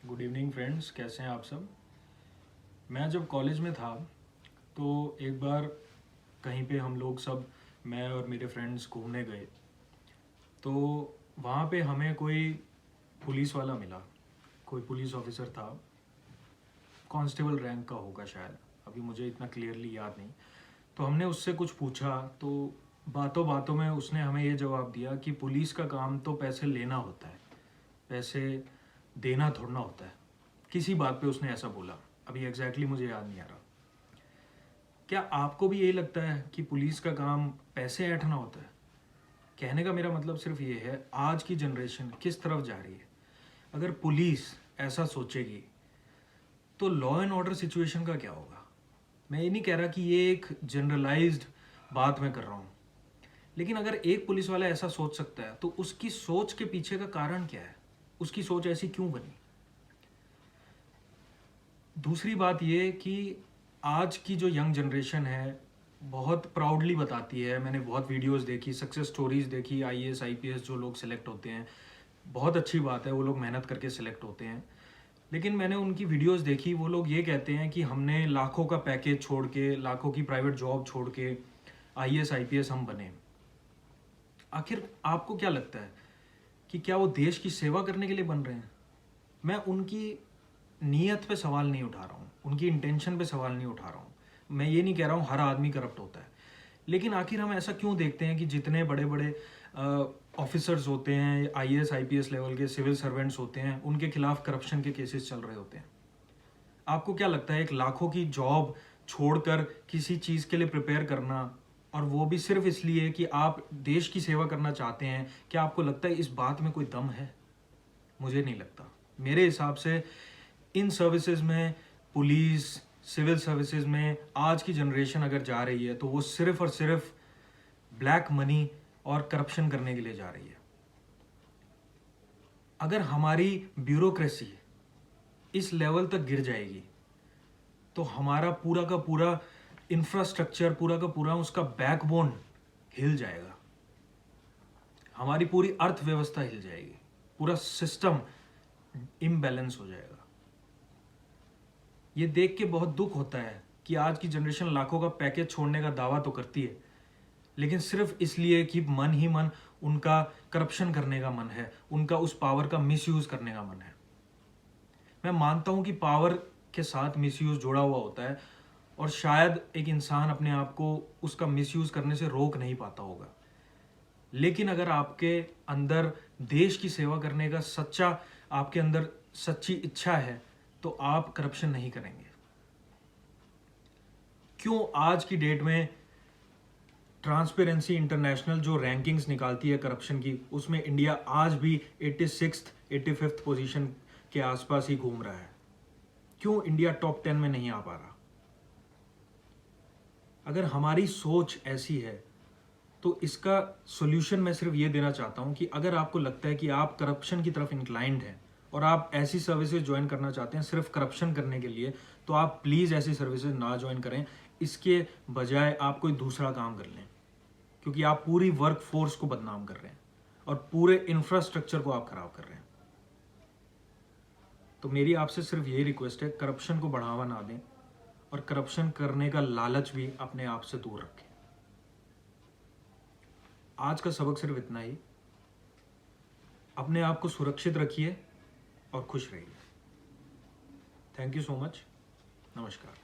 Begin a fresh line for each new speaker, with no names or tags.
Good evening friends, कैसे हैं आप सब। मैं जब कॉलेज में था तो एक बार कहीं पे हम लोग सब, मैं और मेरे फ्रेंड्स घूमने गए। तो वहाँ पे हमें कोई पुलिस वाला मिला, कोई पुलिस ऑफिसर था, कांस्टेबल रैंक का होगा शायद, अभी मुझे इतना क्लियरली याद नहीं। तो हमने उससे कुछ पूछा तो बातों बातों में उसने हमें ये जवाब दिया कि पुलिस का काम तो पैसे लेना होता है, पैसे देना थोड़ा ना होता है। किसी बात पे उसने ऐसा बोला, अभी एग्जैक्टली मुझे याद नहीं आ रहा। क्या आपको भी यही लगता है कि पुलिस का काम पैसे ऐंठना होता है? कहने का मेरा मतलब सिर्फ ये है, आज की जनरेशन किस तरफ जा रही है। अगर पुलिस ऐसा सोचेगी तो लॉ एंड ऑर्डर सिचुएशन का क्या होगा। मैं ये नहीं कह रहा कि ये एक जनरलाइज्ड बात मैं कर रहा हूँ, लेकिन अगर एक पुलिस वाला ऐसा सोच सकता है तो उसकी सोच के पीछे का कारण क्या है, उसकी सोच ऐसी क्यों बनी। दूसरी बात ये कि आज की जो यंग जनरेशन है बहुत प्राउडली बताती है, मैंने बहुत वीडियोस देखी, सक्सेस स्टोरीज देखी, आईएएस आईपीएस जो लोग सिलेक्ट होते हैं, बहुत अच्छी बात है, वो लोग मेहनत करके सिलेक्ट होते हैं। लेकिन मैंने उनकी वीडियोस देखी, वो लोग ये कहते हैं कि हमने लाखों का पैकेज छोड़ के, लाखों की प्राइवेट जॉब छोड़ के आईएएस आईपीएस हम बने। आखिर आपको क्या लगता है कि क्या वो देश की सेवा करने के लिए बन रहे हैं? मैं उनकी नीयत पे सवाल नहीं उठा रहा हूँ, उनकी इंटेंशन पे सवाल नहीं उठा रहा हूँ। मैं ये नहीं कह रहा हूँ हर आदमी करप्ट होता है, लेकिन आखिर हम ऐसा क्यों देखते हैं कि जितने बड़े बड़े ऑफिसर्स होते हैं, आईएएस आईपीएस लेवल के सिविल सर्वेंट्स होते हैं, उनके खिलाफ करप्शन के केसेस चल रहे होते हैं। आपको क्या लगता है एक लाखों की जॉब छोड़कर किसी चीज़ के लिए प्रिपेयर करना, और वो भी सिर्फ इसलिए कि आप देश की सेवा करना चाहते हैं, क्या आपको लगता है इस बात में कोई दम है? मुझे नहीं लगता। मेरे हिसाब से इन सर्विसेज में, पुलिस, सिविल सर्विसेज में आज की जनरेशन अगर जा रही है तो वो सिर्फ और सिर्फ ब्लैक मनी और करप्शन करने के लिए जा रही है। अगर हमारी ब्यूरोक्रेसी इस लेवल तक गिर जाएगी तो हमारा पूरा का पूरा इंफ्रास्ट्रक्चर, पूरा का पूरा उसका बैकबोन हिल जाएगा, हमारी पूरी अर्थव्यवस्था हिल जाएगी, पूरा सिस्टम इम्बैलेंस हो जाएगा। ये देख के बहुत दुख होता है कि आज की जनरेशन लाखों का पैकेज छोड़ने का दावा तो करती है, लेकिन सिर्फ इसलिए कि मन ही मन उनका करप्शन करने का मन है, उनका उस पावर का मिसयूज करने का मन है। मैं मानता हूं कि पावर के साथ मिसयूज जुड़ा हुआ होता है, और शायद एक इंसान अपने आप को उसका मिसयूज करने से रोक नहीं पाता होगा। लेकिन अगर आपके अंदर देश की सेवा करने का आपके अंदर सच्ची इच्छा है तो आप करप्शन नहीं करेंगे। क्यों आज की डेट में ट्रांसपेरेंसी इंटरनेशनल जो रैंकिंग्स निकालती है करप्शन की, उसमें इंडिया आज भी 86th 85th पोजीशन के आसपास ही घूम रहा है? क्यों इंडिया टॉप 10 में नहीं आ पा रहा? अगर हमारी सोच ऐसी है तो इसका सॉल्यूशन मैं सिर्फ ये देना चाहता हूं कि अगर आपको लगता है कि आप करप्शन की तरफ इंक्लाइंड हैं और आप ऐसी सर्विसेज ज्वाइन करना चाहते हैं सिर्फ करप्शन करने के लिए, तो आप प्लीज़ ऐसी सर्विसेज ना ज्वाइन करें। इसके बजाय आप कोई दूसरा काम कर लें, क्योंकि आप पूरी वर्क फोर्स को बदनाम कर रहे हैं और पूरे इंफ्रास्ट्रक्चर को आप खराब कर रहे हैं। तो मेरी आपसे सिर्फ यही रिक्वेस्ट है, करप्शन को बढ़ावा ना दें और करप्शन करने का लालच भी अपने आप से दूर रखें। आज का सबक सिर्फ इतना ही। अपने आप को सुरक्षित रखिए और खुश रहिए। Thank you so much. नमस्कार।